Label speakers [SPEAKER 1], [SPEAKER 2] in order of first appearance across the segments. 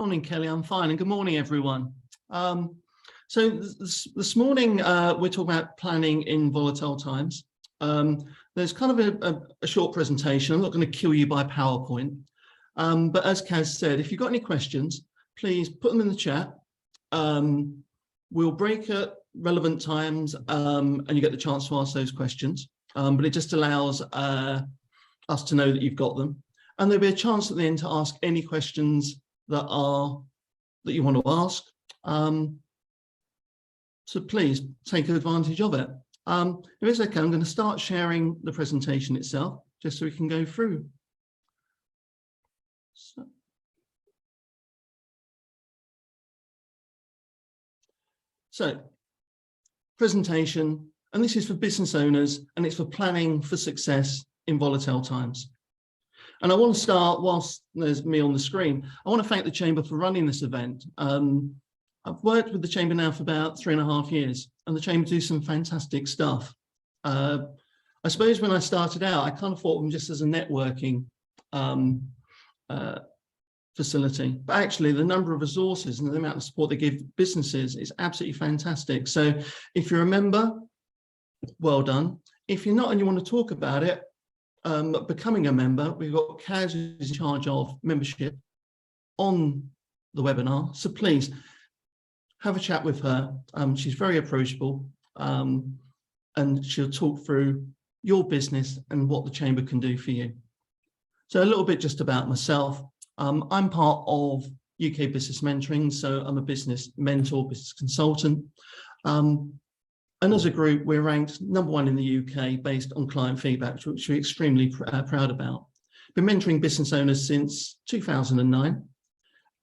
[SPEAKER 1] morning, Kelly. I'm fine, and good morning, everyone. So this morning we're talking about planning in volatile times. There's kind of a short presentation. I'm not going to kill you by PowerPoint, but as Kaz said, if you've got any questions, please put them in the chat. We'll break at relevant times, and you get the chance to ask those questions. But it just allows us to know that you've got them, and there'll be a chance at the end to ask any questions that you want to ask. So please take advantage of it. If it's okay, I'm going to start sharing the presentation itself, just so we can go through. So presentation, and this is for business owners, and it's for planning for success in volatile times. And I want to start, whilst there's me on the screen, I want to thank the Chamber for running this event. I've worked with the Chamber now for about 3.5 years, and the Chamber do some fantastic stuff. I suppose when I started out, I kind of thought of them just as a networking facility, but actually the number of resources and the amount of support they give businesses is absolutely fantastic. So if you're a member, well done. If you're not and you want to talk about it, becoming a member, we've got Kaz who's in charge of membership on the webinar. So please have a chat with her. She's very approachable, and she'll talk through your business and what the Chamber can do for you. So a little bit just about myself. I'm part of UK Business Mentoring, so I'm a business mentor, business consultant. And as a group, we're ranked #1 in the UK based on client feedback, which we're extremely proud about. Been mentoring business owners since 2009,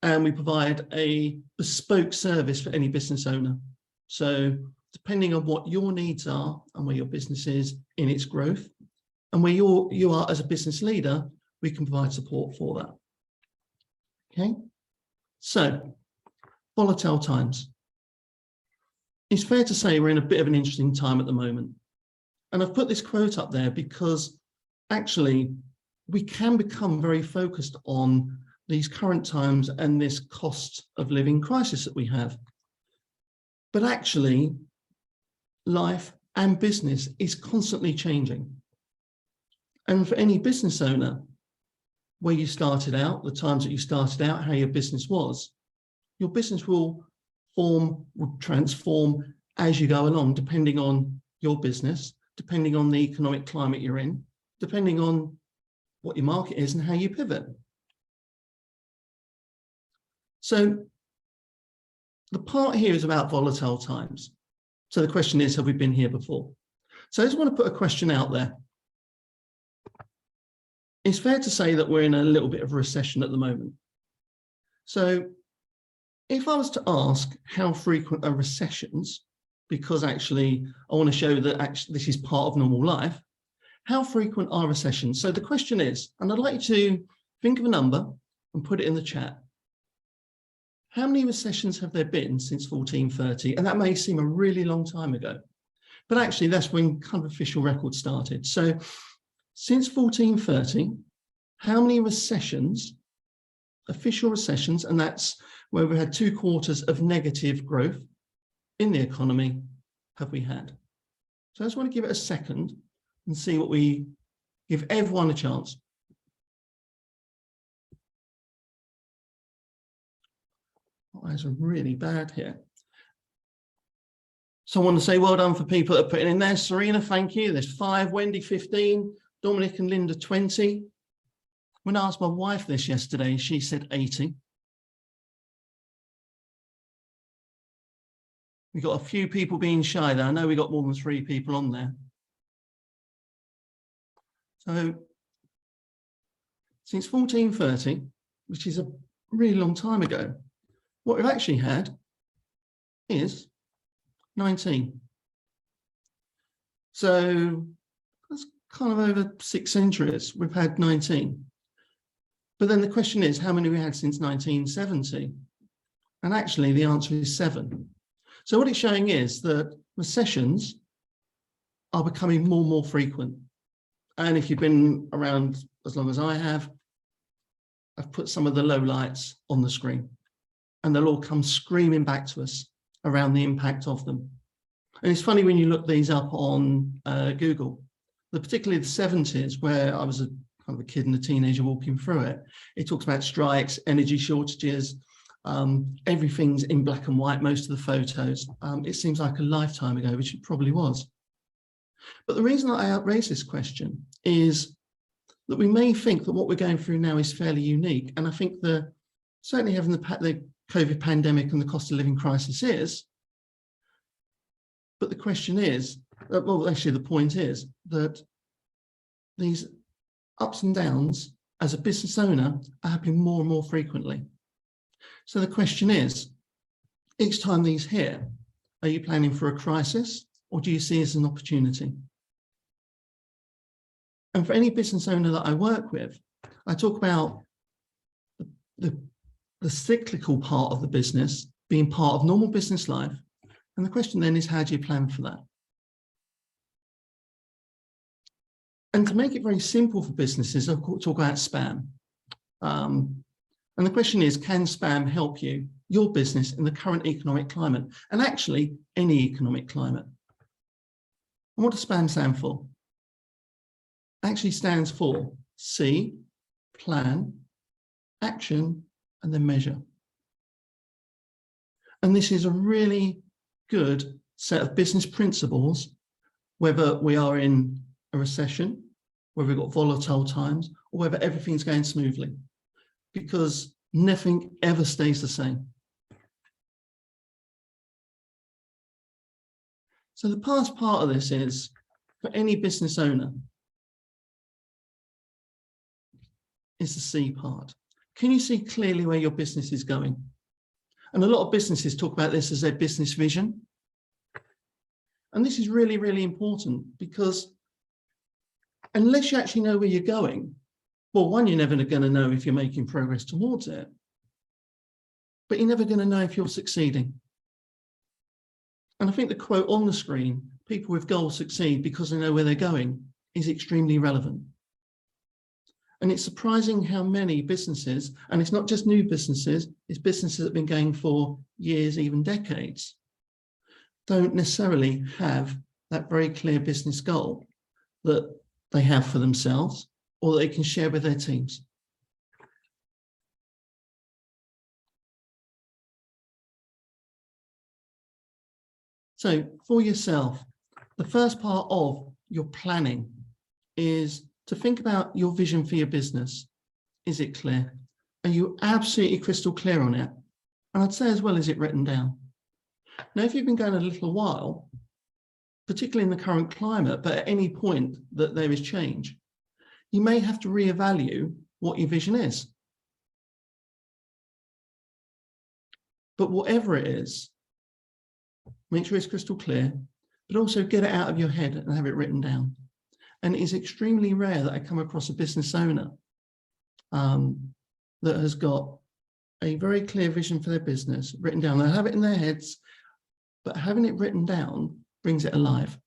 [SPEAKER 1] and we provide a bespoke service for any business owner. So depending on what your needs are and where your business is in its growth, and where you are as a business leader, we can provide support for that. Okay, so volatile times. It's fair to say we're in a bit of an interesting time at the moment. And I've put this quote up there because actually we can become very focused on these current times and this cost of living crisis that we have. But actually, life and business is constantly changing. And for any business owner, where you started out, the times that you started out, how your business was, your business will transform as you go along, depending on your business, depending on the economic climate you're in, depending on what your market is and how you pivot. So the part here is about volatile times. So the question is, have we been here before? So I just want to put a question out there. It's fair to say that we're in a little bit of a recession at the moment. So if I was to ask how frequent are recessions, because actually I want to show that actually this is part of normal life, how frequent are recessions? So the question is, and I'd like you to think of a number and put it in the chat. How many recessions have there been since 1430? And that may seem a really long time ago, but actually that's when kind of official records started. So since 1430, how many recessions, official recessions, and that's where we had 2 quarters of negative growth in the economy, have we had? So I just want to give it a second and see what we give everyone a chance. Oh, eyes are really bad here. So I want to say well done for people that are putting in there. Serena, thank you. There's 5, Wendy 15, Dominic and Linda 20. When I asked my wife this yesterday, she said 80. We got a few people being shy there. I know we got more than 3 people on there. So since 1430, which is a really long time ago, what we've actually had is 19. So that's kind of over 6 centuries, we've had 19. But then the question is, how many we had since 1970? And actually the answer is 7. So what it's showing is that recessions are becoming more and more frequent. And if you've been around as long as I have, I've put some of the lowlights on the screen. and they'll all come screaming back to us around the impact of them. And it's funny when you look these up on Google, particularly the 70s, where I was kind of a kid and a teenager walking through it. It talks about strikes, energy shortages, everything's in black and white, most of the photos. It seems like a lifetime ago, which it probably was. But the reason that I raise this question is that we may think that what we're going through now is fairly unique. And I think certainly having the COVID pandemic and the cost of living crisis is. But the question is, well, actually the point is that these ups and downs as a business owner are happening more and more frequently. So the question is, each time these hit, are you planning for a crisis or do you see it as an opportunity? And for any business owner that I work with, I talk about the cyclical part of the business being part of normal business life. And the question then is, how do you plan for that? And to make it very simple for businesses, I'll talk about spam. And the question is, can spam help you, your business, in the current economic climate, and actually any economic climate? And what does spam stand for? It actually stands for see, plan, action, and then measure. And this is a really good set of business principles, whether we are in a recession, whether we've got volatile times, or whether everything's going smoothly, because nothing ever stays the same. So the past part of this is, for any business owner, is the C part. Can you see clearly where your business is going? And a lot of businesses talk about this as their business vision. And this is really, really important, because unless you actually know where you're going, well, one, you're never going to know if you're making progress towards it, but you're never going to know if you're succeeding. And I think the quote on the screen, people with goals succeed because they know where they're going, is extremely relevant. And it's surprising how many businesses, and it's not just new businesses, it's businesses that have been going for years, even decades, don't necessarily have that very clear business goal that they have for themselves or that they can share with their teams. So for yourself, the first part of your planning is to think about your vision for your business. Is it clear? Are you absolutely crystal clear on it? And I'd say as well, is it written down? Now, if you've been going a little while, particularly in the current climate, but at any point that there is change, you may have to reevaluate what your vision is. But whatever it is, make sure it's crystal clear, but also get it out of your head and have it written down. And it is extremely rare that I come across a business owner that has got a very clear vision for their business written down. They have it in their heads, but having it written down brings it alive.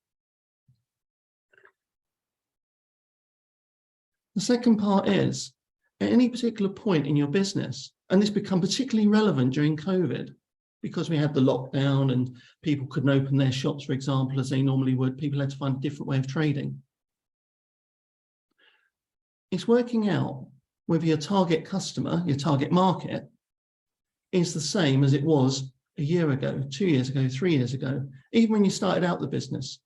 [SPEAKER 1] The second part is, at any particular point in your business, and this became particularly relevant during COVID, because we had the lockdown and people couldn't open their shops, for example, as they normally would, people had to find a different way of trading. It's working out whether your target customer, your target market, is the same as it was a year ago, 2 years ago, 3 years ago, even when you started out the business.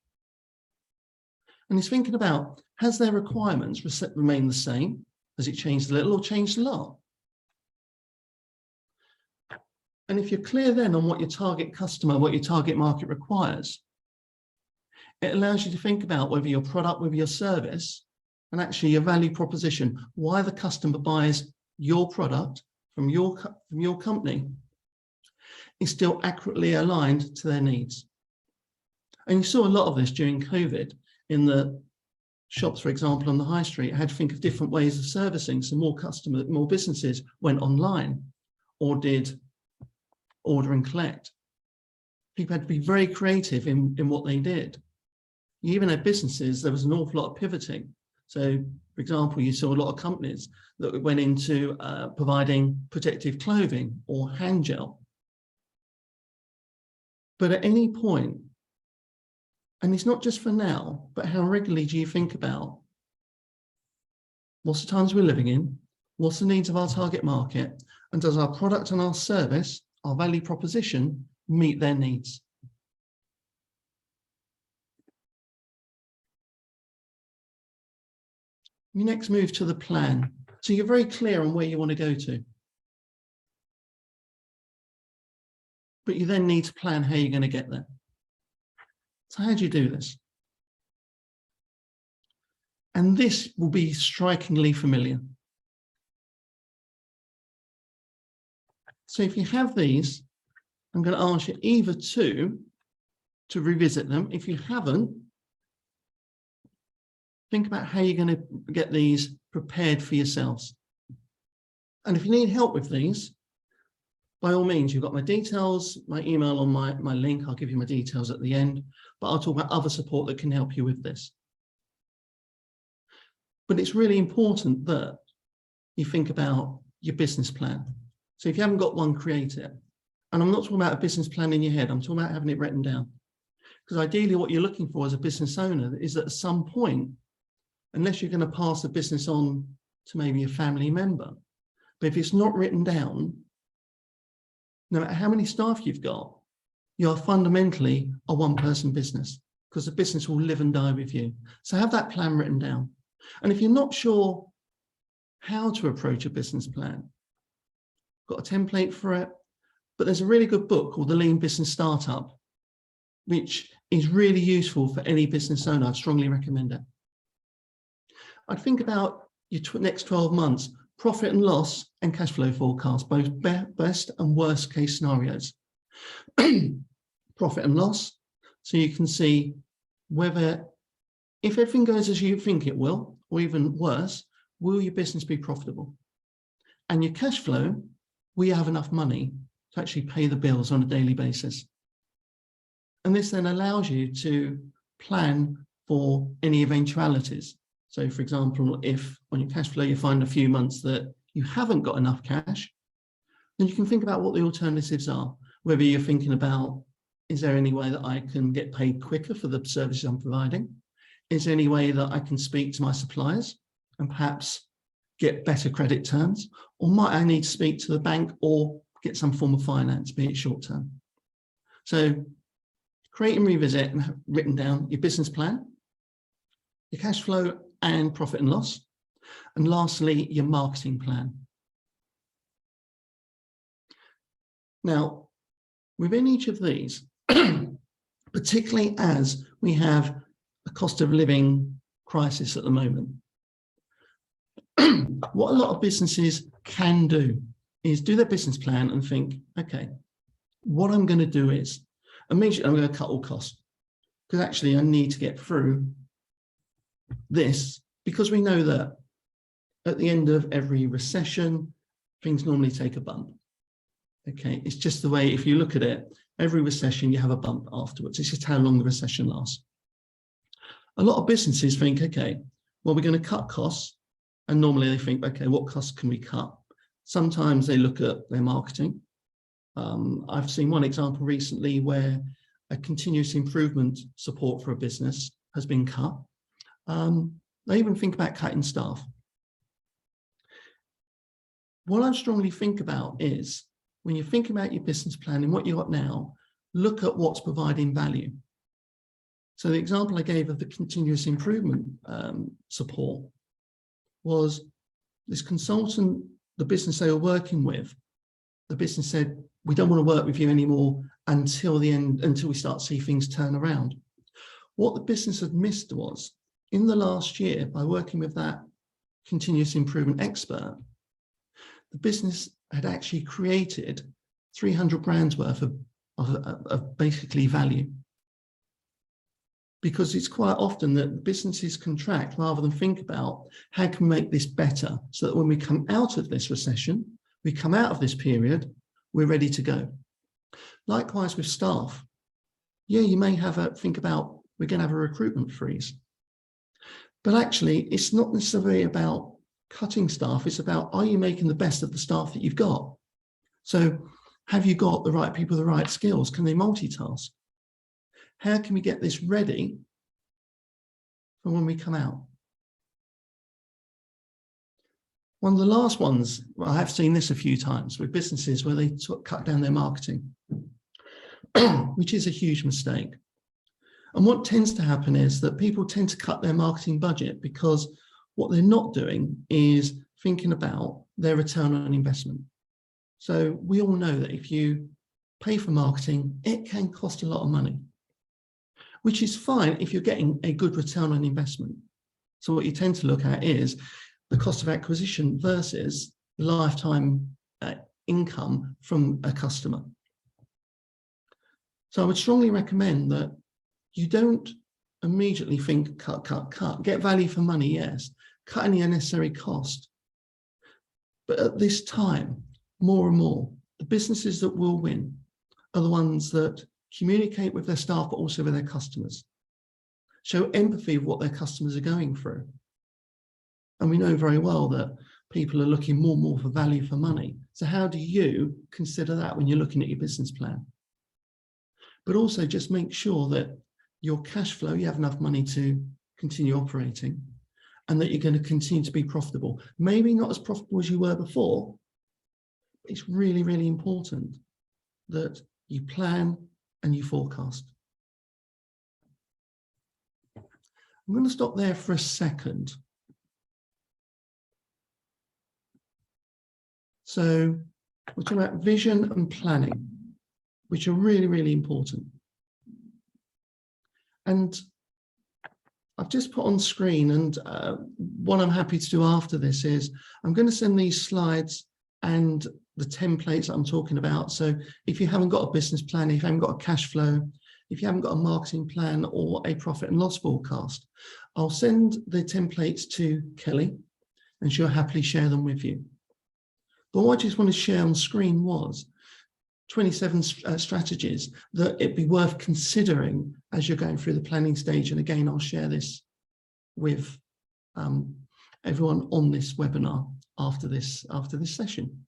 [SPEAKER 1] And it's thinking about, has their requirements remained the same? Has it changed a little or changed a lot? And if you're clear then on what your target customer, what your target market requires, it allows you to think about whether your product, whether your service, and actually your value proposition, why the customer buys your product from your company, is still accurately aligned to their needs. And you saw a lot of this during COVID in the shops, for example, on the high street, had to think of different ways of servicing. So more businesses went online or did order and collect. People had to be very creative in what they did. You even had businesses, there was an awful lot of pivoting. So, for example, you saw a lot of companies that went into providing protective clothing or hand gel But at any point, and it's not just for now, but how regularly do you think about what's the times we're living in, what's the needs of our target market, and does our product and our service, our value proposition, meet their needs? You next move to the plan. So you're very clear on where you want to go to. But you then need to plan how you're going to get there. So how do you do this? And this will be strikingly familiar. So if you have these, I'm going to ask you either to revisit them. If you haven't, think about how you're going to get these prepared for yourselves. And if you need help with these, by all means, you've got my details, my email on my link. I'll give you my details at the end, but I'll talk about other support that can help you with this. But it's really important that you think about your business plan. So if you haven't got one, create it. And I'm not talking about a business plan in your head. I'm talking about having it written down. Because ideally what you're looking for as a business owner is that at some point, unless you're going to pass the business on to maybe a family member, but if it's not written down, no matter how many staff you've got, you're fundamentally a one-person business because the business will live and die with you. So have that plan written down. And if you're not sure how to approach a business plan, got a template for it, but there's a really good book called The Lean Business Startup, which is really useful for any business owner. I'd strongly recommend it. I'd think about your next 12 months, profit and loss and cash flow forecast, both best and worst case scenarios. Profit and loss, so you can see whether, if everything goes as you think it will, or even worse, will your business be profitable? And your cash flow, will you have enough money to actually pay the bills on a daily basis? And this then allows you to plan for any eventualities. So for example, if on your cash flow you find a few months that you haven't got enough cash, then you can think about what the alternatives are. Whether you're thinking about, is there any way that I can get paid quicker for the services I'm providing? Is there any way that I can speak to my suppliers and perhaps get better credit terms? Or might I need to speak to the bank or get some form of finance, be it short term? So create and revisit and have written down your business plan, your cash flow and profit and loss, and lastly, your marketing plan. Now, within each of these, particularly as we have a cost of living crisis at the moment, what a lot of businesses can do is do their business plan and think, okay, what I'm going to do is immediately I'm going to cut all costs because actually I need to get through this, because we know that at the end of every recession, things normally take a bump. Okay, it's just the way, if you look at it, every recession you have a bump afterwards. It's just how long the recession lasts. A lot of businesses think, okay, well, we're going to cut costs. And normally they think, okay, what costs can we cut? Sometimes they look at their marketing. I've seen one example recently where a continuous improvement support for a business has been cut. They even think about cutting staff. What I strongly think about is when you think about your business plan and what you've got now, look at what's providing value. So the example I gave of the continuous improvement support was this consultant, the business they were working with, the business said, we don't want to work with you anymore until the end, until we start to see things turn around. What the business had missed was, in the last year, by working with that continuous improvement expert, the business had actually created 300 grand's worth of basically value. Because it's quite often that businesses contract rather than think about how can we make this better so that when we come out of this recession, we come out of this period, we're ready to go. Likewise with staff. Yeah, you may have a think about, we're going to have a recruitment freeze. But actually, it's not necessarily about cutting staff. It's about, are you making the best of the staff that you've got? So Have you got the right people, the right skills? Can they multitask? How can we get this ready for when we come out? One of the last ones, well, I have seen this a few times with businesses where they cut down their marketing, which is a huge mistake. And what tends to happen is that people tend to cut their marketing budget because what they're not doing is thinking about their return on investment. So we all know that if you pay for marketing, it can cost a lot of money, which is fine if you're getting a good return on investment. So what you tend to look at is the cost of acquisition versus lifetime income from a customer. So I would strongly recommend that you don't immediately think cut, cut, cut. Get value for money, yes. Cut any unnecessary cost. But at this time, more and more, the businesses that will win are the ones that communicate with their staff, but also with their customers. Show empathy of what their customers are going through. And we know very well that people are looking more and more for value for money. So how do you consider that when you're looking at your business plan? But also just make sure that your cash flow, you have enough money to continue operating, and that you're going to continue to be profitable. Maybe not as profitable as you were before, but it's really, really important that you plan and you forecast. I'm going to stop there for a second. So we're talking about vision and planning, which are really, really important. And I've just put on screen, and what I'm happy to do after this is I'm going to send these slides and the templates that I'm talking about. So if you haven't got a business plan, if you haven't got a cash flow, if you haven't got a marketing plan or a profit and loss forecast, I'll send the templates to Kelly and she'll happily share them with you. But what I just want to share on screen was 27 strategies that it'd be worth considering as you're going through the planning stage. And again, I'll share this with everyone on this webinar after this session.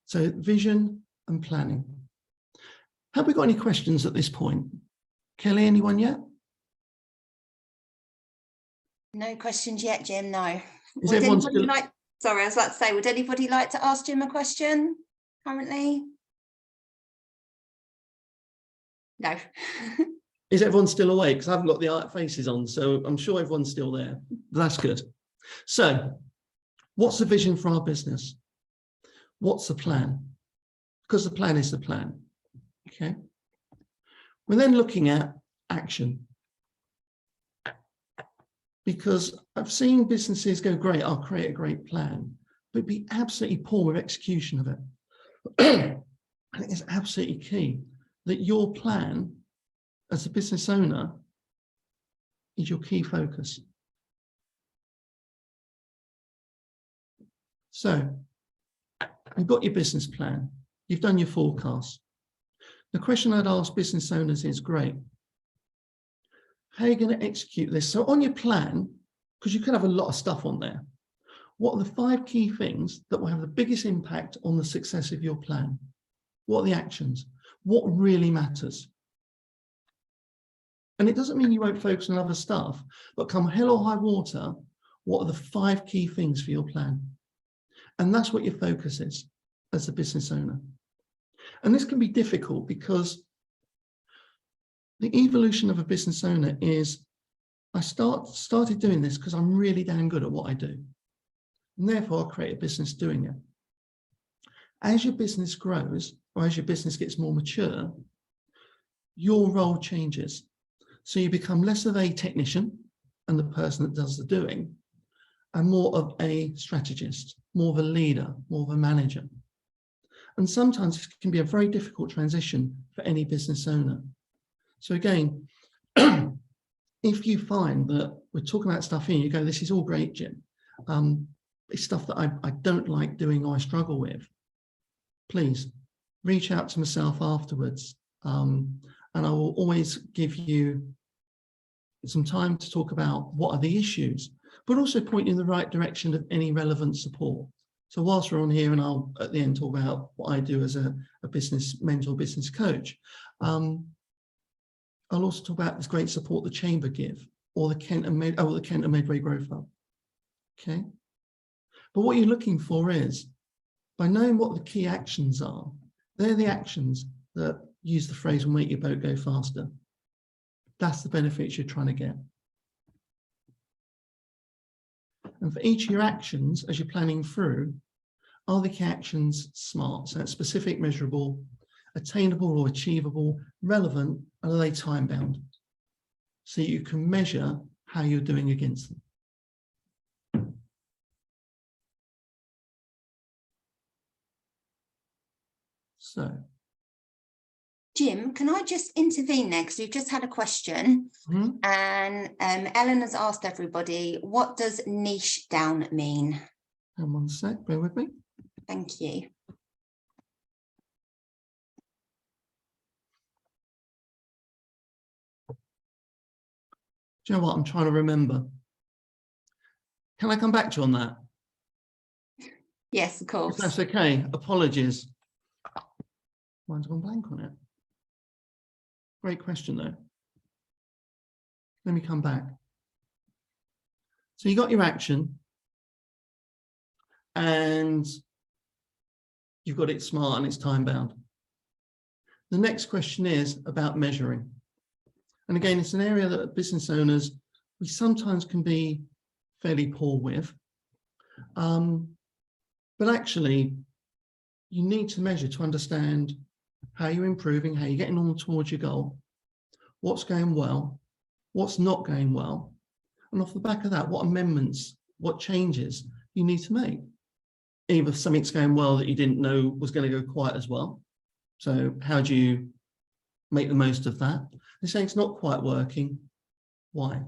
[SPEAKER 1] So vision and planning. Have we got any questions at this point? Kelly, anyone yet?
[SPEAKER 2] No questions yet, Jim, no.
[SPEAKER 1] Is everyone still...
[SPEAKER 2] Sorry, I was about to say, would anybody like to ask Jim a question currently? No.
[SPEAKER 1] Is everyone still awake? Because I haven't got the faces on, so I'm sure everyone's still there. That's good. So, what's the vision for our business? What's the plan? Because the plan is the plan. Okay. We're then looking at action. Because I've seen businesses go, great, I'll create a great plan, but be absolutely poor with execution of it. I think it's absolutely key that your plan as a business owner is your key focus. So you've got your business plan, you've done your forecast. The question I'd ask business owners is, great, how are you going to execute this? So on your plan, because you could have a lot of stuff on there, what are the 5 key things that will have the biggest impact on the success of your plan? What are the actions? What really matters? And it doesn't mean you won't focus on other stuff, but come hell or high water, what are the 5 key things for your plan? And that's what your focus is as a business owner. And this can be difficult because the evolution of a business owner is, I started doing this because I'm really damn good at what I do. And therefore, I create a business doing it. As your business grows, or as your business gets more mature, your role changes. So you become less of a technician and the person that does the doing, and more of a strategist, more of a leader, more of a manager. And sometimes it can be a very difficult transition for any business owner. So again, if you find that we're talking about stuff here, you go, this is all great, Jim. It's stuff that I don't like doing or I struggle with. Please reach out to myself afterwards. And I will always give you some time to talk about what are the issues, but also point you in the right direction of any relevant support. So whilst we're on here, and I'll at the end talk about what I do as a business mentor, business coach, I'll also talk about this great support the Chamber give, or the Kent and Medway Growth Hub. Okay, but what you're looking for is, by knowing what the key actions are, they're the actions that, use the phrase, will make your boat go faster. That's the benefits you're trying to get. And for each of your actions, as you're planning through, are the key actions SMART? So that's specific, measurable, attainable or achievable, relevant, and are they time bound? So you can measure how you're doing against them. So,
[SPEAKER 2] Jim, can I just intervene there? Because we've just had a question, and Ellen has asked everybody, what does niche down mean?
[SPEAKER 1] and one sec, bear with me.
[SPEAKER 2] Thank you.
[SPEAKER 1] Do you know what? I'm trying to remember. Can I come back to you on that?
[SPEAKER 2] Yes, of course.
[SPEAKER 1] If that's okay. Apologies. Mine's gone blank on it. Great question, though. Let me come back. So you got your action, and you've got it SMART and it's time bound. The next question is about measuring. And again, it's an area that business owners, we sometimes can be fairly poor with. But actually, you need to measure to understand how you're improving, how you're getting on towards your goal, what's going well, what's not going well, and off the back of that, what amendments, what changes you need to make. Either something's going well that you didn't know was going to go quite as well. So how do you make the most of that? They're saying it's not quite working. Why?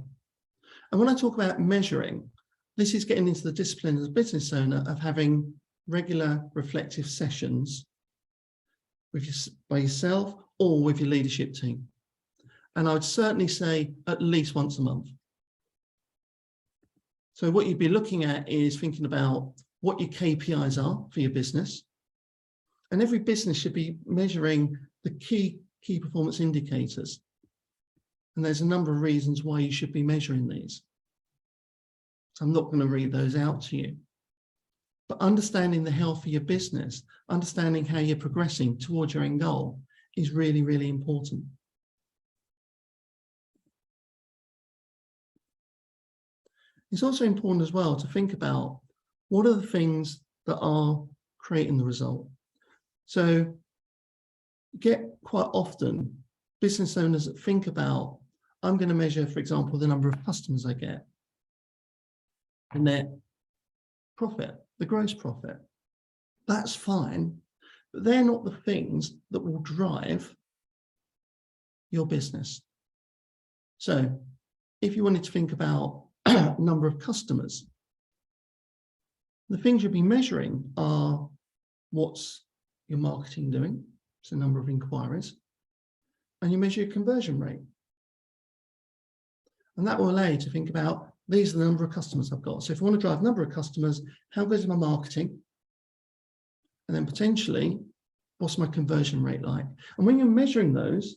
[SPEAKER 1] And when I talk about measuring, this is getting into the discipline as a business owner of having regular reflective sessions with by yourself or with your leadership team. And I would certainly say at least once a month. So what you'd be looking at is thinking about what your KPIs are for your business. And every business should be measuring the key performance indicators. And there's a number of reasons why you should be measuring these. So I'm not going to read those out to you. But understanding the health of your business, understanding how you're progressing towards your end goal is really, really important. It's also important as well to think about what are the things that are creating the result. So get quite often business owners that think about, I'm going to measure, for example, the number of customers I get and their profit, the gross profit. That's fine, but they're not the things that will drive your business. So if you wanted to think about number of customers, the things you'll be measuring are what's your marketing doing, so number of inquiries, and you measure your conversion rate. And that will allow you to think about, these are the number of customers I've got. So if I want to drive number of customers, how good is my marketing? And then potentially, what's my conversion rate like? And when you're measuring those,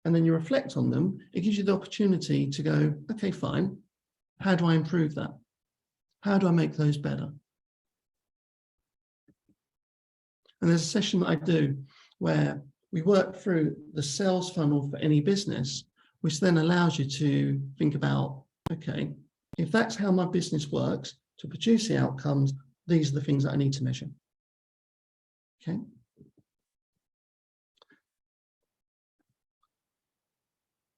[SPEAKER 1] and then you reflect on them, it gives you the opportunity to go, okay, fine. How do I improve that? How do I make those better? And there's a session that I do where we work through the sales funnel for any business, which then allows you to think about, okay, if that's how my business works to produce the outcomes, these are the things that I need to measure. Okay.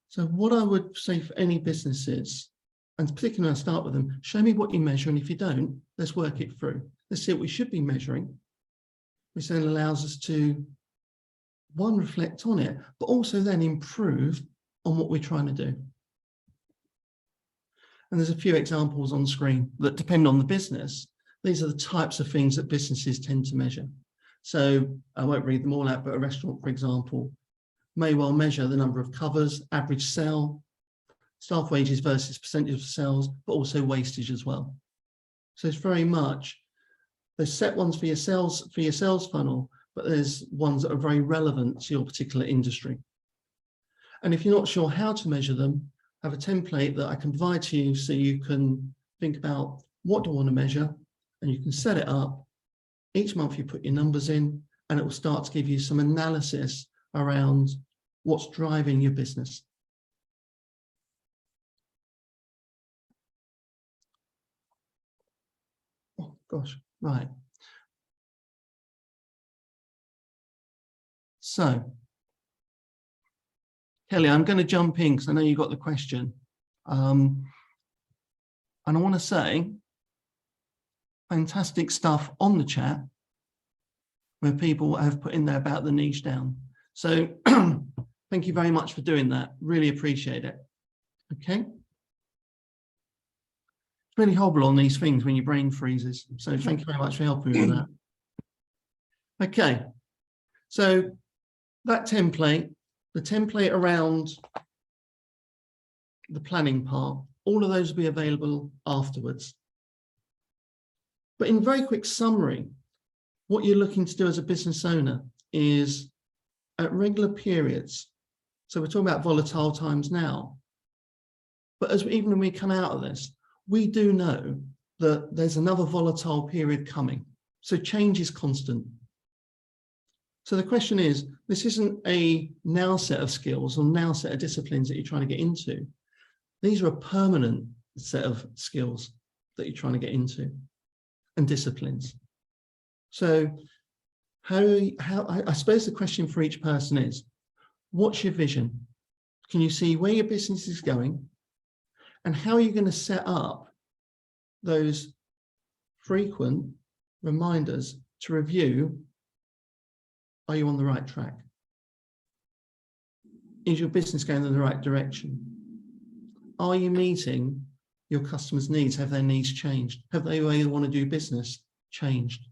[SPEAKER 1] So what I would say for any businesses, and particularly when I start with them, show me what you measure, and if you don't, let's work it through. Let's see what we should be measuring, which then allows us to, one, reflect on it, but also then improve on what we're trying to do. And there's a few examples on screen that depend on the business. These are the types of things that businesses tend to measure. So I won't read them all out, but a restaurant, for example, may well measure the number of covers, average sale, staff wages versus percentage of sales, but also wastage as well. So it's very much, There's set ones for your sales funnel, but there's ones that are very relevant to your particular industry. And if you're not sure how to measure them, I have a template that I can provide to you so you can think about what do I want to measure, and you can set it up. Each month you put your numbers in, and it will start to give you some analysis around what's driving your business. Oh gosh, right. So, Kelly, I'm going to jump in because I know you got the question. And I want to say, fantastic stuff on the chat where people have put in there about the niche down. So thank you very much for doing that. Really appreciate it. Okay. It's really horrible on these things when your brain freezes. So thank you very much for helping me with that. Okay. So that template, the template around the planning part, all of those will be available afterwards. But in very quick summary, what you're looking to do as a business owner is at regular periods. So we're talking about volatile times now. But even when we come out of this, we do know that there's another volatile period coming. So change is constant. So the question is, this isn't a now set of skills or now set of disciplines that you're trying to get into. These are a permanent set of skills that you're trying to get into and disciplines. So I suppose the question for each person is, what's your vision? Can you see where your business is going? And how are you going to set up those frequent reminders to review, are you on the right track? Is your business going in the right direction? Are you meeting your customers' needs? Have their needs changed? Have they where you want to do business changed?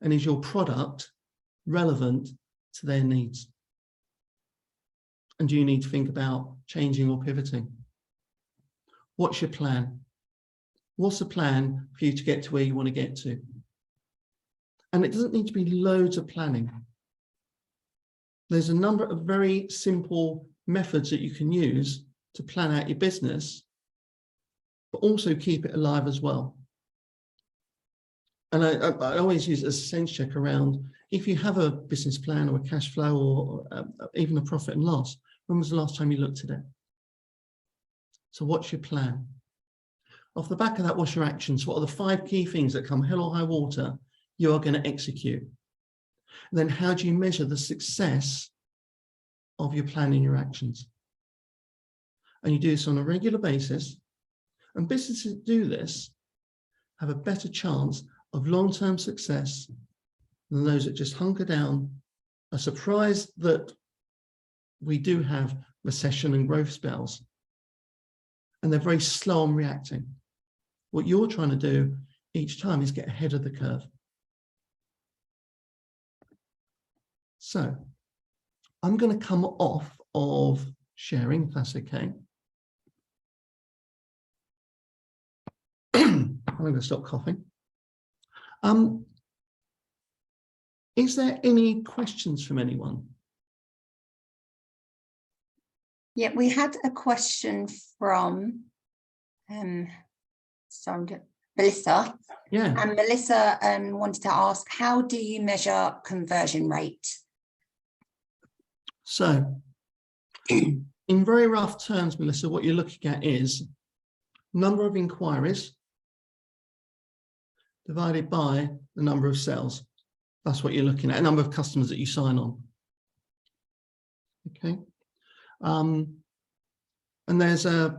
[SPEAKER 1] And is your product relevant to their needs? And do you need to think about changing or pivoting? What's your plan? What's the plan for you to get to where you want to get to? And it doesn't need to be loads of planning. There's a number of very simple methods that you can use to plan out your business, but also keep it alive as well. And I always use it as a sense check around, if you have a business plan or a cash flow or even a profit and loss, when was the last time you looked at it? So what's your plan? Off the back of that, what's your actions? What are the 5 key things that come hell or high water you are going to execute? And then how do you measure the success of your plan and your actions? And you do this on a regular basis. And businesses that do this have a better chance of long-term success than those that just hunker down, are surprised that we do have recession and growth spells, and they're very slow on reacting. What you're trying to do each time is get ahead of the curve. So I'm going to come off of sharing, if that's okay. I'm going to stop coughing. Is there any questions from anyone?
[SPEAKER 2] Yeah, we had a question from Melissa.
[SPEAKER 1] Yeah.
[SPEAKER 2] And Melissa wanted to ask, how do you measure conversion rate?
[SPEAKER 1] So, in very rough terms, Melissa, what you're looking at is number of inquiries divided by the number of sales. That's what you're looking at, a number of customers that you sign on. Okay. And there's as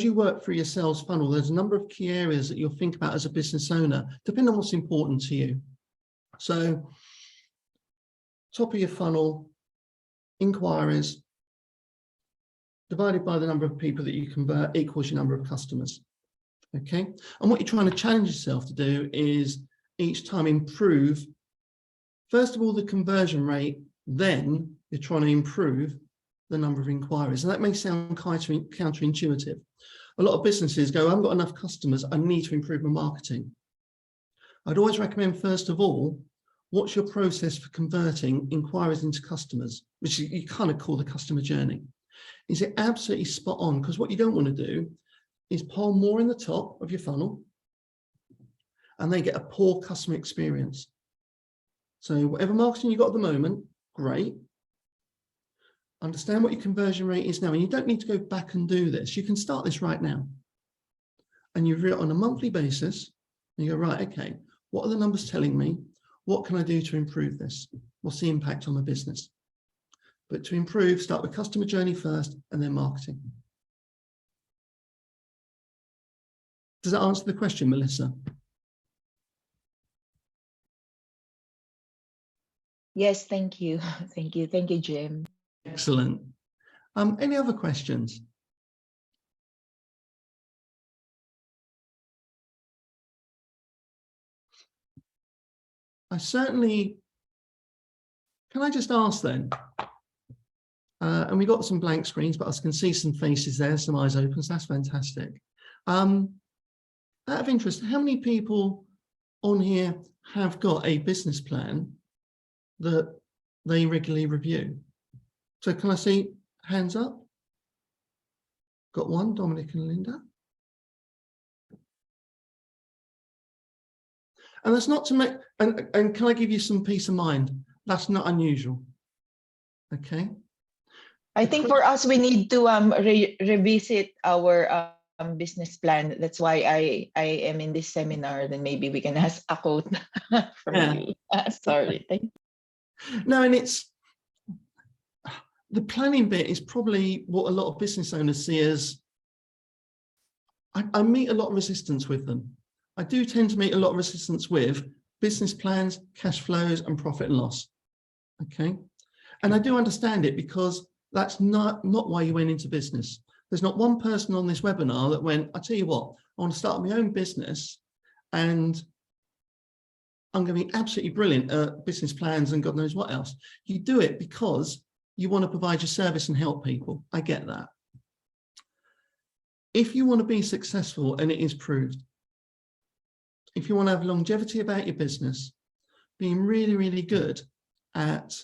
[SPEAKER 1] you work through your sales funnel, there's a number of key areas that you'll think about as a business owner, depending on what's important to you. So, top of your funnel, inquiries, divided by the number of people that you convert equals your number of customers. Okay. And what you're trying to challenge yourself to do is each time improve, first of all, the conversion rate, then you're trying to improve the number of inquiries. And that may sound counterintuitive, A lot of businesses go, I haven't got enough customers, I need to improve my marketing. I'd always recommend, first of all, what's your process for converting inquiries into customers, which you kind of call the customer journey. Is it absolutely spot on? Because what you don't want to do is pile more in the top of your funnel and they get a poor customer experience. So whatever marketing you've got at the moment, great. Understand what your conversion rate is now, and you don't need to go back and do this. You can start this right now. And you review it on a monthly basis, and you go, right, okay, what are the numbers telling me? What can I do to improve this? What's the impact on my business? But to improve, start with customer journey first and then marketing. Does that answer the question, Melissa?
[SPEAKER 3] Yes, thank you. Thank you. Thank you, Jim.
[SPEAKER 1] Excellent. Any other questions? Can I just ask then, and we got some blank screens, but I can see some faces there, some eyes open, so that's fantastic. Out of interest, how many people on here have got a business plan that they regularly review? So can I see hands up? Got one, Dominic and Linda. And that's not to make, and can I give you some peace of mind? That's not unusual. Okay.
[SPEAKER 3] I think for us, we need to revisit our business plan. That's why I am in this seminar. Then maybe we can ask a quote from you. Sorry. Thank you.
[SPEAKER 1] No, and it's the planning bit is probably what a lot of business owners see as. I meet a lot of resistance with them. I do tend to meet a lot of resistance with business plans, cash flows, and profit and loss. Okay, and I do understand it because that's not why you went into business. There's not one person on this webinar that went, I tell you what, I want to start my own business and I'm going to be absolutely brilliant at business plans and God knows what else. You do it because you want to provide your service and help people. I get that. If you want to be successful, and it is proved, if you want to have longevity about your business, being really, really good at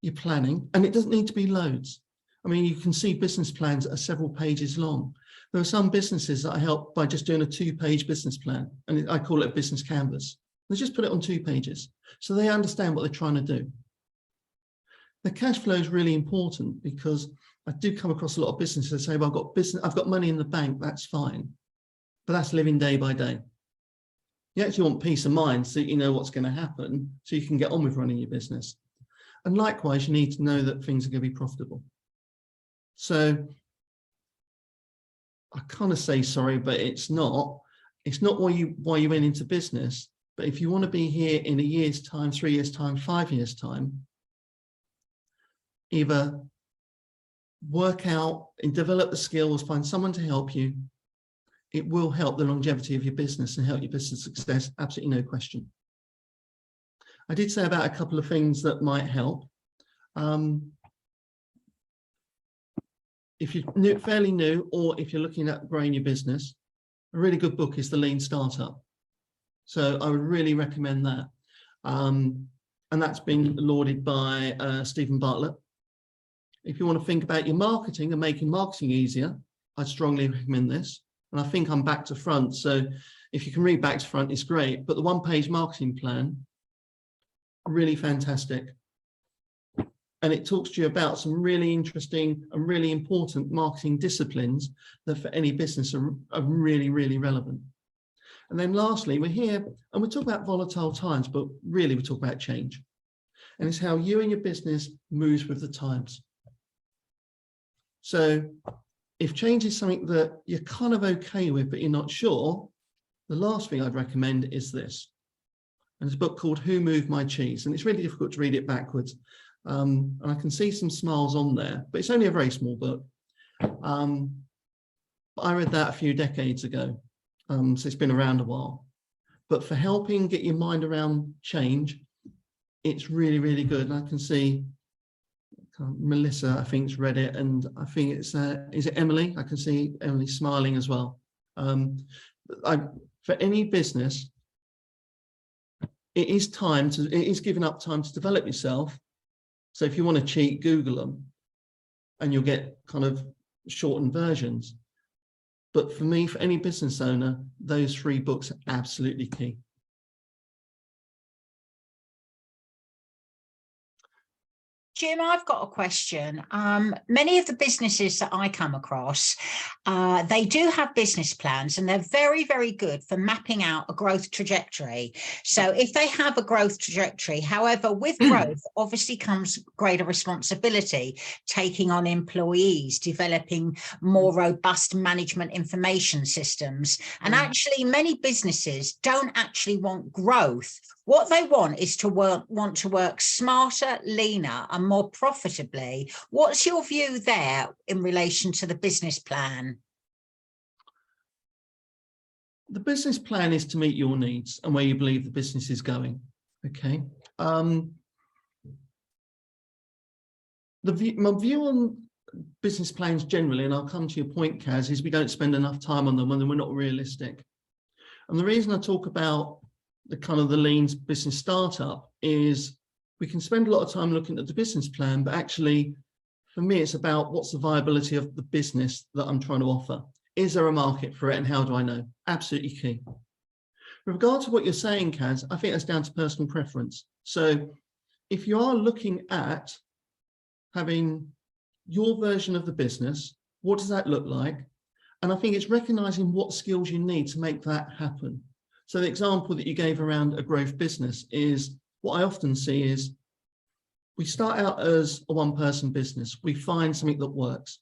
[SPEAKER 1] your planning, and it doesn't need to be loads. I mean, you can see business plans that are several pages long. There are some businesses that I help by just doing a 2-page business plan, and I call it a business canvas. They just put it on 2 pages, so they understand what they're trying to do. The cash flow is really important because I do come across a lot of businesses that say, well, I've got money in the bank, that's fine. But that's living day by day. You actually want peace of mind so that you know what's going to happen so you can get on with running your business. And likewise, you need to know that things are going to be profitable. So I kind of say sorry, but it's not why you went into business. But if you want to be here in a year's time, 3 years' time, 5 years' time, either work out and develop the skills, find someone to help you. It will help the longevity of your business and help your business success, absolutely no question. I did say about a couple of things that might help. If you're fairly new, or if you're looking at growing your business, a really good book is The Lean Startup. So I would really recommend that. And that's been lauded by Stephen Bartlett. If you want to think about your marketing and making marketing easier, I'd strongly recommend this. And I think I'm back to front. So if you can read back to front, it's great. But the 1-page marketing plan, really fantastic. And it talks to you about some really interesting and really important marketing disciplines that for any business are really, really relevant. And then lastly, we're here and we talk about volatile times, but really we talk about change. And it's how you and your business moves with the times. So if change is something that you're kind of okay with, but you're not sure, the last thing I'd recommend is this. And it's a book called Who Moved My Cheese? And it's really difficult to read it backwards. And I can see some smiles on there, but it's only a very small book. But I read that a few decades ago, so it's been around a while. But for helping get your mind around change, it's really, really good. And I can see a Melissa, I think, has read it, and I think it's is it Emily? I can see Emily smiling as well. For any business, it is giving up time to develop yourself. So if you want to cheat, Google them, and you'll get kind of shortened versions. But for me, for any business owner, those 3 books are absolutely key.
[SPEAKER 4] Jim, I've got a question. Many of the businesses that I come across, they do have business plans, and they're very, very good for mapping out a growth trajectory. So if they have a growth trajectory, however, with growth obviously comes greater responsibility, taking on employees, developing more robust management information systems. And actually, many businesses don't actually want growth. What they want is to work smarter, leaner, and more profitably. What's your view there in relation to the business plan?
[SPEAKER 1] The business plan is to meet your needs and where you believe the business is going. Okay. My view on business plans generally, and I'll come to your point, Kaz, is we don't spend enough time on them and we're not realistic. And the reason I talk about the kind of the lean business startup is we can spend a lot of time looking at the business plan, but actually for me, it's about what's the viability of the business that I'm trying to offer. Is there a market for it, and how do I know? Absolutely key. With regard to what you're saying, Kaz, I think that's down to personal preference. So if you are looking at having your version of the business, what does that look like? And I think it's recognizing what skills you need to make that happen. So the example that you gave around a growth business is, what I often see is we start out as a one-person business. We find something that works.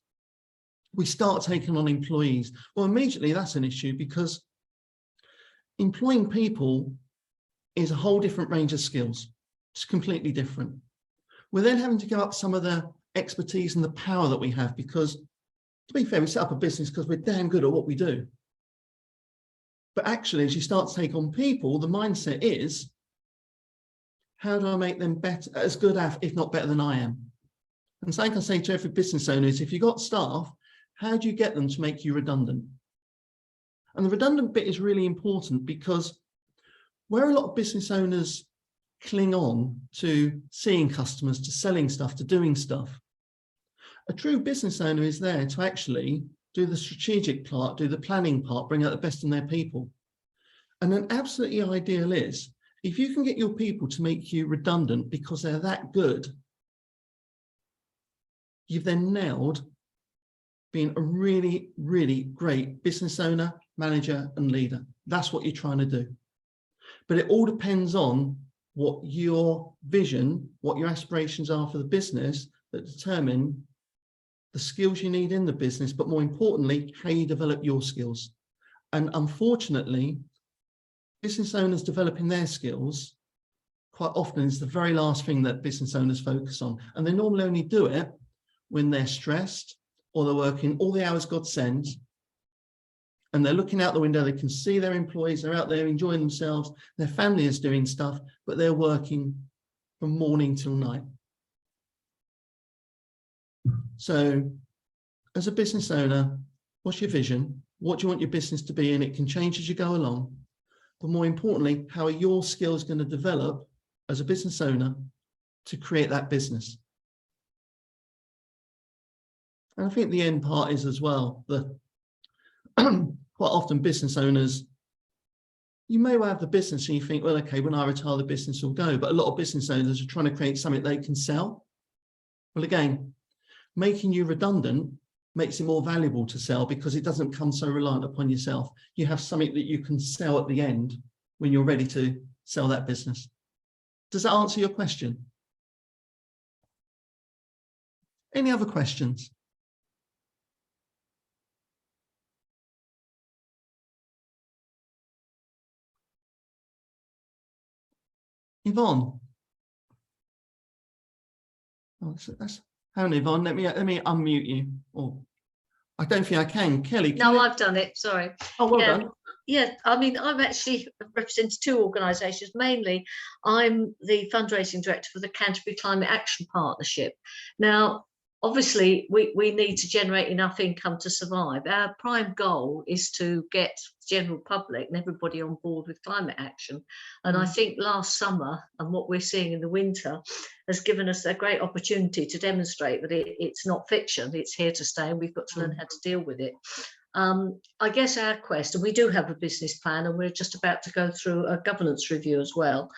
[SPEAKER 1] We start taking on employees. Well, immediately that's an issue, because employing people is a whole different range of skills. It's completely different. We're then having to give up some of the expertise and the power that we have, because to be fair, we set up a business because we're damn good at what we do. But actually, as you start to take on people, the mindset is, how do I make them better, as good as, if not better than I am? And something I can say to every business owner is, if you've got staff, how do you get them to make you redundant? And the redundant bit is really important, because where a lot of business owners cling on to seeing customers, to selling stuff, to doing stuff, a true business owner is there to actually do the strategic part, do the planning part, bring out the best in their people. And an absolutely ideal is, if you can get your people to make you redundant because they're that good, you've then nailed being a really, really great business owner, manager, and leader. That's what you're trying to do. But it all depends on what your vision, what your aspirations are for the business, that determine the skills you need in the business, but more importantly, how you develop your skills. And unfortunately, business owners developing their skills quite often is the very last thing that business owners focus on. And they normally only do it when they're stressed, or they're working all the hours God sends, and they're looking out the window, they can see their employees, they're out there enjoying themselves, their family is doing stuff, but they're working from morning till night. So as a business owner, what's your vision? What do you want your business to be? And it can change as you go along. But more importantly, how are your skills going to develop as a business owner to create that business? And I think the end part is as well that quite often business owners, you may well have the business and you think, well, okay, when I retire, the business will go. But a lot of business owners are trying to create something they can sell. Well, again, making you redundant makes it more valuable to sell, because it doesn't come so reliant upon yourself. You have something that you can sell at the end when you're ready to sell that business. Does that answer your question? Any other questions? Yvonne. Oh, that's hang on, Yvonne. Let me unmute you. Oh, I don't think I can. Kelly.
[SPEAKER 5] No, I've done it. Sorry.
[SPEAKER 1] Oh, well
[SPEAKER 5] yeah.
[SPEAKER 1] done.
[SPEAKER 5] Yeah, I mean, I'm actually representing two organisations. Mainly, I'm the fundraising director for the Canterbury Climate Action Partnership. Now, obviously, we need to generate enough income to survive. Our prime goal is to get the general public and everybody on board with climate action. And I think last summer and what we're seeing in the winter has given us a great opportunity to demonstrate that it's not fiction, it's here to stay, and we've got to learn how to deal with it. I guess our quest, and we do have a business plan, and we're just about to go through a governance review as well,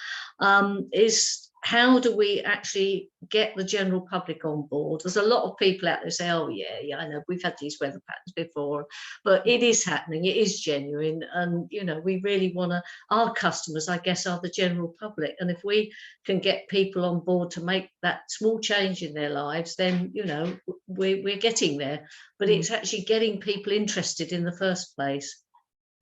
[SPEAKER 5] is how do we actually get the general public on board? There's a lot of people out there say, oh yeah, I know, we've had these weather patterns before, but it is happening, it is genuine, and you know, we really want to, our customers, I guess, are the general public, and if we can get people on board to make that small change in their lives, then you know, we're getting there. But it's actually getting people interested in the first place.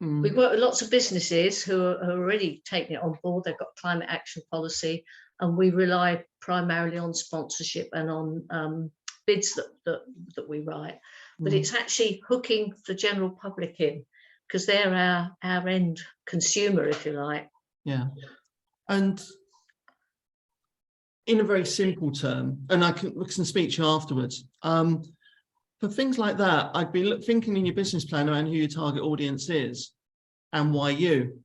[SPEAKER 5] We work with lots of businesses who are already taking it on board. They've got climate action policy, and we rely primarily on sponsorship and on bids that we write. But it's actually hooking the general public in, because they're our end consumer, if you like.
[SPEAKER 1] Yeah. And in a very simple term, and I can speak to you afterwards, for things like that, I'd be thinking in your business plan around who your target audience is and why you.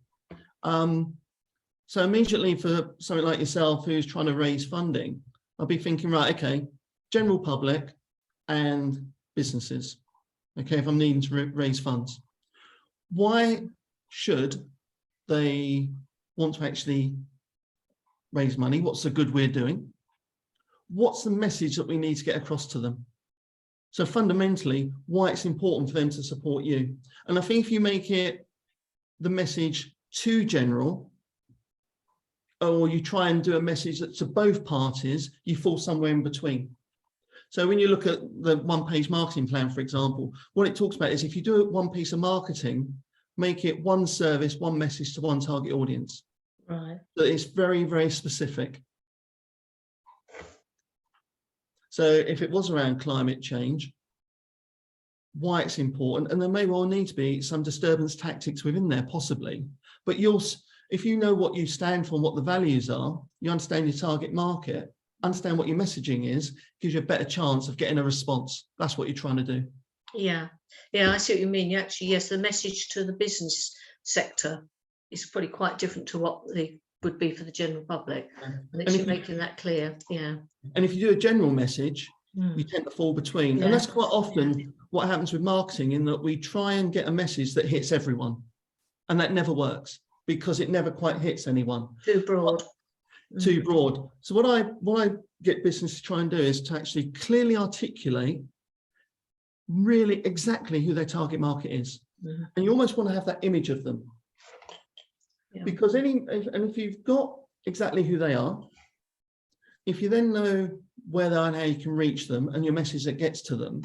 [SPEAKER 1] So immediately for something like yourself who's trying to raise funding, I'll be thinking, right, okay, general public and businesses. Okay, if I'm needing to raise funds, why should they want to actually raise money? What's the good we're doing? What's the message that we need to get across to them? So fundamentally, why it's important for them to support you. And I think if you make it the message too general, or you try and do a message that's to both parties, you fall somewhere in between. So when you look at the one-page marketing plan, for example, what it talks about is if you do one piece of marketing, make it one service, one message to one target audience.
[SPEAKER 5] Right.
[SPEAKER 1] So it's very, very specific. So if it was around climate change, why it's important, and there may well need to be some disturbance tactics within there, possibly. But if you know what you stand for and what the values are, you understand your target market, understand what your messaging is, gives you a better chance of getting a response. That's what you're trying to do.
[SPEAKER 5] Yeah, I see what you mean. You actually, yes, the message to the business sector is probably quite different to what they would be for the general public. And it's making that clear, yeah.
[SPEAKER 1] And if you do a general message, you tend to fall between.
[SPEAKER 5] Yeah.
[SPEAKER 1] And that's quite often what happens with marketing, in that we try and get a message that hits everyone. And that never works, because it never quite hits anyone.
[SPEAKER 5] Too broad.
[SPEAKER 1] Too broad. So what I get business to try and do is to actually clearly articulate really exactly who their target market is. And you almost want to have that image of them. Yeah. Because if you've got exactly who they are, if you then know where they are and how you can reach them and your message that gets to them,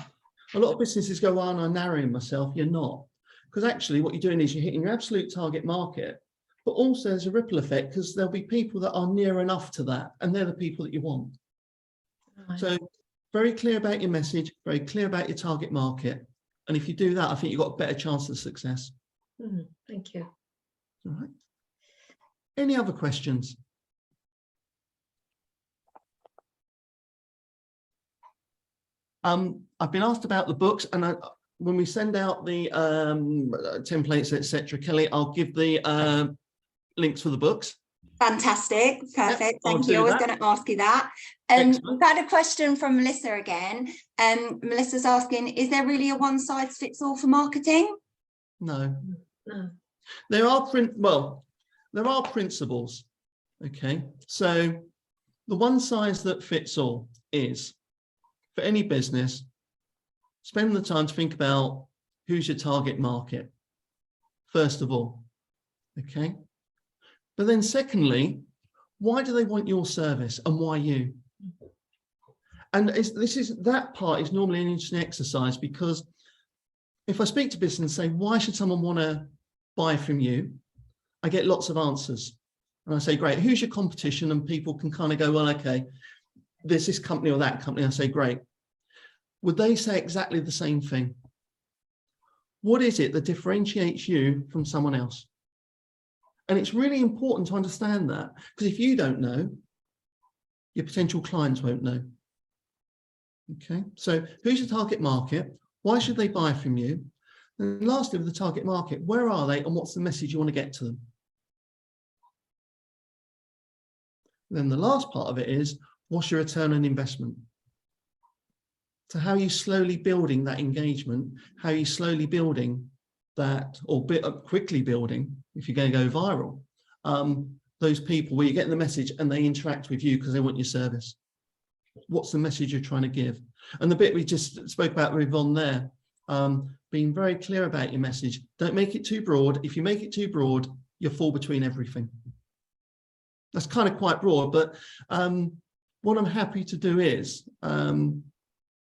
[SPEAKER 1] a lot of businesses go, oh, I'm narrowing myself. You're not. Because actually what you're doing is you're hitting your absolute target market, but also there's a ripple effect, because there'll be people that are near enough to that, and they're the people that you want. Right. So very clear about your message, very clear about your target market. And if you do that, I think you've got a better chance of success.
[SPEAKER 5] Thank you.
[SPEAKER 1] All right. Any other questions? I've been asked about the books, and when we send out the templates, etc., Kelly, I'll give the links for the books.
[SPEAKER 2] Fantastic, perfect.
[SPEAKER 1] Yep,
[SPEAKER 2] thank you. I was going to ask you that. We've had a question from Melissa again. Melissa's asking, is there really a one size fits all for marketing?
[SPEAKER 1] No. There are principles. Okay, so the one size that fits all is, for any business, spend the time to think about who's your target market, first of all. Okay. But then secondly, why do they want your service and why you? And that part is normally an interesting exercise, because if I speak to business and say, why should someone want to buy from you? I get lots of answers. And I say, great, who's your competition? And people can kind of go, well, okay, there's this company or that company. I say, great. Would they say exactly the same thing? What is it that differentiates you from someone else? And it's really important to understand that, because if you don't know, your potential clients won't know. Okay, so who's your target market? Why should they buy from you? And lastly, with the target market, where are they and what's the message you want to get to them? Then the last part of it is, what's your return on investment? So how are you slowly building that engagement? How are you slowly building that, or quickly building, if you're going to go viral, those people where you get the message and they interact with you because they want your service? What's the message you're trying to give? And the bit we just spoke about with Yvonne there, being very clear about your message. Don't make it too broad. If you make it too broad, you'll fall between everything. That's kind of quite broad, but what I'm happy to do is,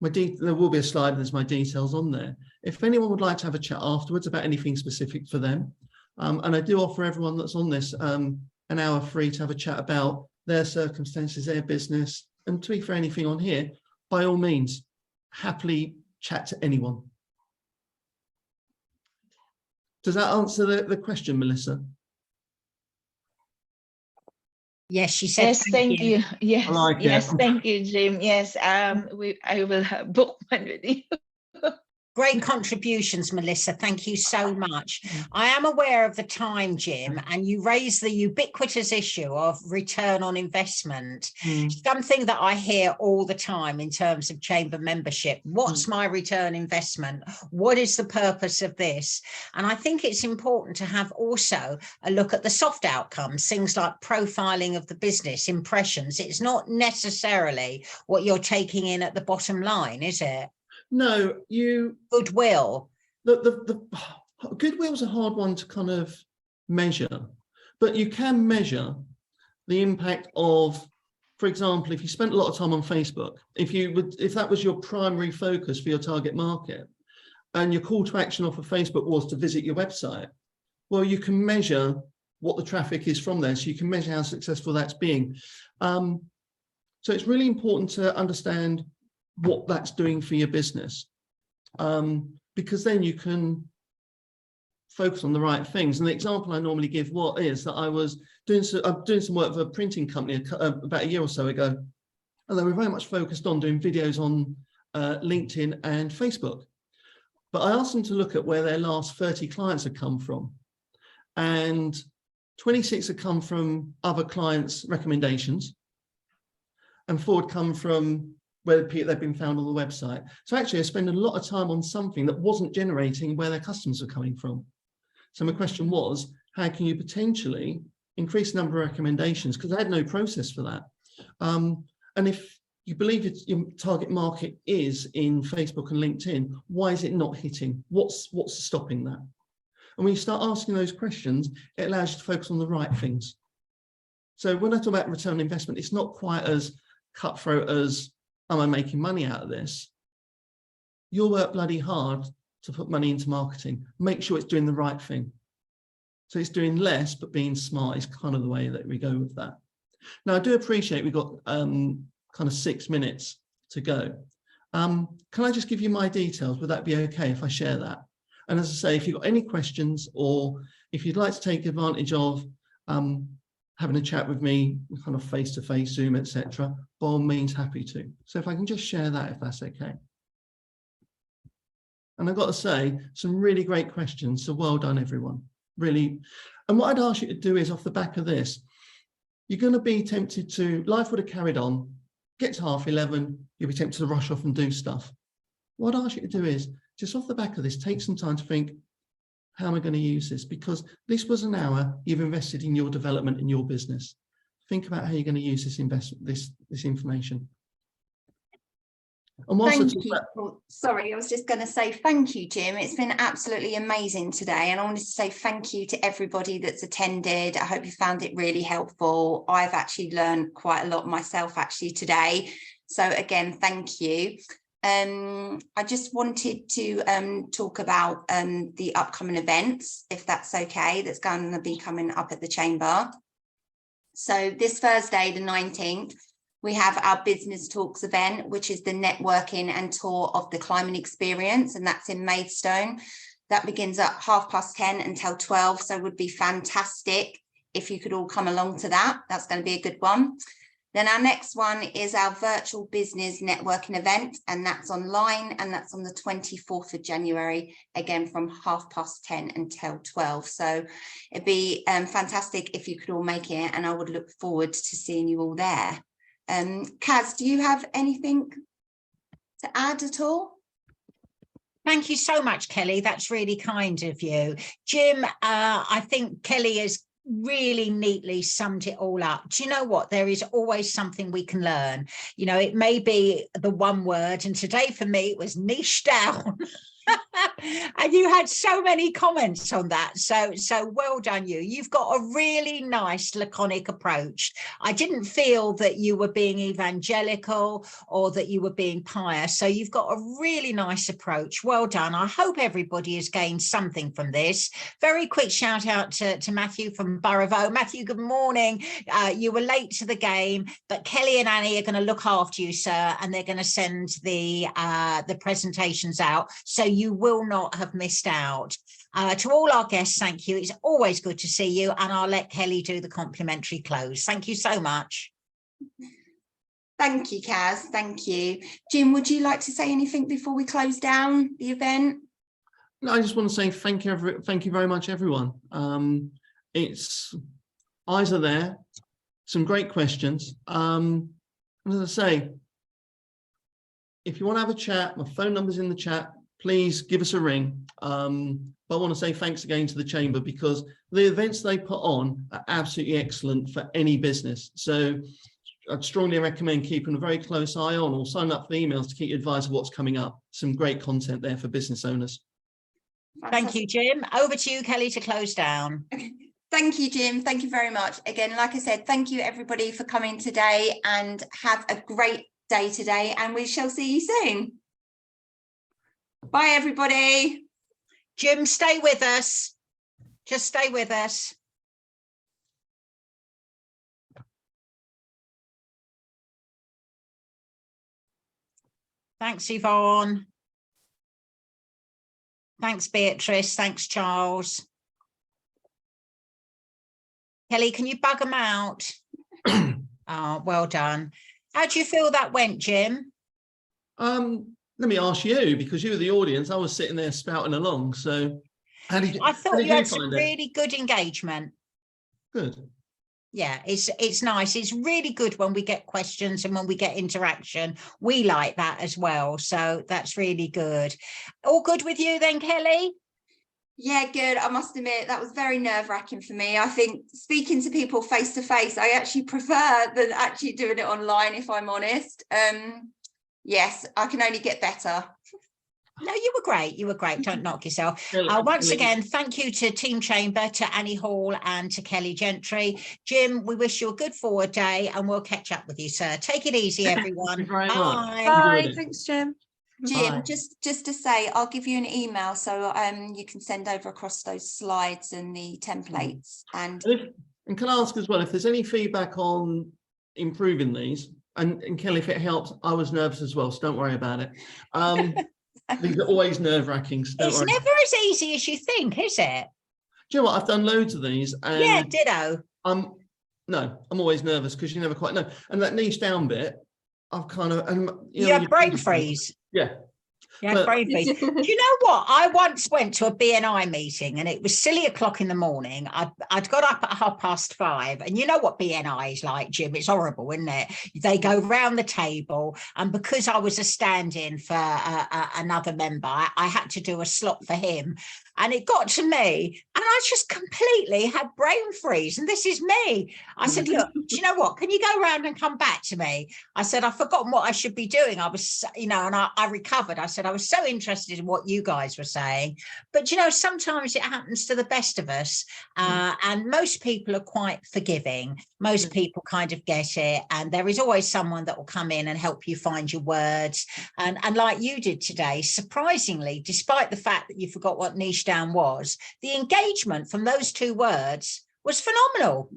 [SPEAKER 1] there will be a slide, there's my details on there. If anyone would like to have a chat afterwards about anything specific for them, and I do offer everyone that's on this an hour free to have a chat about their circumstances, their business, and to be for anything on here, by all means, happily chat to anyone. Does that answer the question, Melissa?
[SPEAKER 4] Yes, she said.
[SPEAKER 3] Yes, thank you. Yes,
[SPEAKER 1] like
[SPEAKER 3] yes,
[SPEAKER 1] it.
[SPEAKER 3] thank you, Jim. Yes, I will book one with you.
[SPEAKER 4] Great contributions, Melissa. Thank you so much. I am aware of the time, Jim, and you raised the ubiquitous issue of return on investment, something that I hear all the time in terms of chamber membership. What's my return investment? What is the purpose of this? And I think it's important to have also a look at the soft outcomes, things like profiling of the business, impressions. It's not necessarily what you're taking in at the bottom line, is it?
[SPEAKER 1] No,
[SPEAKER 4] goodwill.
[SPEAKER 1] The goodwill's a hard one to kind of measure, but you can measure the impact of, for example, if you spent a lot of time on Facebook, if that was your primary focus for your target market, and your call to action off of Facebook was to visit your website, well, you can measure what the traffic is from there, so you can measure how successful that's being. So it's really important to understand what that's doing for your business, because then you can focus on the right things. And the example I normally give is that I'm doing some work for a printing company about a year or so ago, and they were very much focused on doing videos on LinkedIn and Facebook. But I asked them to look at where their last 30 clients had come from, and 26 had come from other clients' recommendations, and 4 had come from where they've been found on the website. So actually I spend a lot of time on something that wasn't generating where their customers are coming from. So my question was, how can you potentially increase the number of recommendations? Because I had no process for that. And if you believe your target market is in Facebook and LinkedIn, why is it not hitting? What's stopping that? And when you start asking those questions, it allows you to focus on the right things. So when I talk about return on investment, it's not quite as cutthroat as, am I making money out of this? You'll work bloody hard to put money into marketing. Make sure it's doing the right thing. So it's doing less, but being smart is kind of the way that we go with that. Now, I do appreciate we've got kind of 6 minutes to go. Can I just give you my details? Would that be okay if I share that? And as I say, if you've got any questions, or if you'd like to take advantage of having a chat with me, kind of face-to-face, Zoom, etc., by all means, happy to. So if I can just share that, if that's okay. And I've got to say, some really great questions, so well done, everyone. Really. And what I'd ask you to do is, off the back of this, you're going to be tempted to, life would have carried on, get to 11:30, you'll be tempted to rush off and do stuff. What I'd ask you to do is, just off the back of this, take some time to think, how am I going to use this? Because this was an hour you've invested in your development in your business. Think about how you're going to use this information. And
[SPEAKER 2] thank you. Sorry, I was just going to say thank you, Jim. It's been absolutely amazing today. And I wanted to say thank you to everybody that's attended. I hope you found it really helpful. I've actually learned quite a lot myself actually today. So again, thank you. I just wanted to talk about the upcoming events, if that's okay, that's going to be coming up at the Chamber. So this Thursday, the 19th, we have our Business Talks event, which is the networking and tour of the climate experience, and that's in Maidstone. That begins at 10:30 until 12. So it would be fantastic if you could all come along to that. That's going to be a good one. Then our next one is our virtual business networking event, and that's online, and that's on the 24th of January, again from 10:30 until 12. So it'd be fantastic if you could all make it, and I would look forward to seeing you all there. Kaz, do you have anything to add at all?
[SPEAKER 4] Thank you so much, Kelly. That's really kind of you. Jim, I think Kelly has really neatly summed it all up. Do you know what? There is always something we can learn. You know, it may be the one word, and today for me it was niche down. And you had so many comments on that, so well done you. You've got a really nice laconic approach. I didn't feel that you were being evangelical or that you were being pious, so you've got a really nice approach. Well done. I hope everybody has gained something from this. Very quick shout out to Matthew from Burravoe. Matthew, good morning. You were late to the game, but Kelly and Annie are going to look after you, sir, and they're going to send the presentations out, so you will not have missed out. To all our guests, thank you. It's always good to see you, and I'll let Kelly do the complimentary close. Thank you so much.
[SPEAKER 2] Thank you, Kaz. Thank you. Jim, would you like to say anything before we close down the event?
[SPEAKER 1] No, I just want to say thank you very much, everyone. It's eyes are there, some great questions. As I say, if you want to have a chat, my phone number's in the chat. Please give us a ring. But I want to say thanks again to the Chamber, because the events they put on are absolutely excellent for any business. So I'd strongly recommend keeping a very close eye on, or sign up for the emails to keep you advised of what's coming up. Some great content there for business owners.
[SPEAKER 4] Thank you, Jim. Over to you, Kelly, to close down.
[SPEAKER 2] Thank you, Jim. Thank you very much. Again, like I said, thank you everybody for coming today, and have a great day today, and we shall see you soon. Bye, everybody.
[SPEAKER 4] Jim, stay with us. Just stay with us. Thanks, Yvonne. Thanks, Beatrice. Thanks, Charles. Kelly, can you bug them out? Oh, well done. How do you feel that went, Jim?
[SPEAKER 1] Let me ask you, because you were the audience. I was sitting there spouting along. So how did you,
[SPEAKER 4] I thought you had some
[SPEAKER 1] find it?
[SPEAKER 4] really good engagement.
[SPEAKER 1] Good.
[SPEAKER 4] Yeah, it's nice. It's really good when we get questions and when we get interaction. We like that as well. So that's really good. All good with you then, Kelly?
[SPEAKER 2] Yeah, good. I must admit that was very nerve-wracking for me. I think speaking to people face to face, I actually prefer than actually doing it online, if I'm honest. Yes, I can only get better.
[SPEAKER 4] No, you were great. You were great. Don't knock yourself. Once again, thank you to Team Chamber, to Annie Hall and to Kelly Gentry. Jim, we wish you a good forward day, and we'll catch up with you, sir. Take it easy, everyone.
[SPEAKER 1] Thank you very much.
[SPEAKER 4] Bye.
[SPEAKER 6] Bye. Thanks, Jim.
[SPEAKER 2] Jim,
[SPEAKER 1] Bye.
[SPEAKER 2] just to say, I'll give you an email so you can send over across those slides and the templates. And
[SPEAKER 1] can I ask as well, if there's any feedback on improving these, and Kelly, if it helps, I was nervous as well, so don't worry about it. These are always nerve-wracking. So
[SPEAKER 4] It's never as easy as you think, is it?
[SPEAKER 1] Do you know what? I've done loads of these. And
[SPEAKER 4] Yeah, ditto.
[SPEAKER 1] I'm always nervous because you never quite know. And that niche down bit, I've kind of, and
[SPEAKER 4] You have brain freeze.
[SPEAKER 1] Yeah.
[SPEAKER 4] Yeah,
[SPEAKER 1] But-
[SPEAKER 4] brain freeze. Do you know what? I once went to a BNI meeting, and it was silly o'clock in the morning. I'd got up at 5:30, and you know what BNI is like, Jim? It's horrible, isn't it? They go round the table, and because I was a stand-in for another member, I had to do a slot for him. And it got to me, and I just completely had brain freeze. And this is me. I said, look, do you know what? Can you go around and come back to me? I said, I've forgotten what I should be doing. I was, and I recovered. I said, I was so interested in what you guys were saying. But, sometimes it happens to the best of us. And most people are quite forgiving. Most people kind of get it. And there is always someone that will come in and help you find your words. And like you did today, surprisingly, despite the fact that you forgot what niche down was, the engagement from those two words was phenomenal.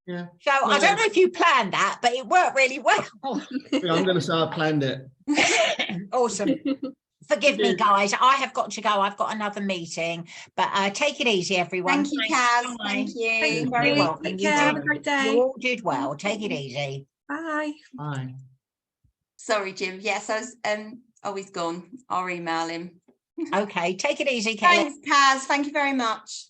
[SPEAKER 1] Yeah.
[SPEAKER 4] So I don't know if you planned that, but it worked really well.
[SPEAKER 1] I'm going to say I planned it.
[SPEAKER 4] Awesome. Forgive me,
[SPEAKER 1] Yeah.
[SPEAKER 4] guys. I have got to go. I've got another meeting, but take it easy, everyone.
[SPEAKER 2] Thank you,
[SPEAKER 4] Thanks.
[SPEAKER 2] Kaz.
[SPEAKER 4] Bye.
[SPEAKER 2] Thank you.
[SPEAKER 4] You're very
[SPEAKER 1] you.
[SPEAKER 4] welcome.
[SPEAKER 6] Take
[SPEAKER 4] You
[SPEAKER 6] care. Have a
[SPEAKER 4] too.
[SPEAKER 6] great day.
[SPEAKER 4] You all did well. Take it easy.
[SPEAKER 6] Bye.
[SPEAKER 1] Bye.
[SPEAKER 2] Sorry, Jim. Yes, he's gone. I'll email him.
[SPEAKER 4] Okay, take it easy, Kelly.
[SPEAKER 2] Thanks, Kaz. Thank you very much.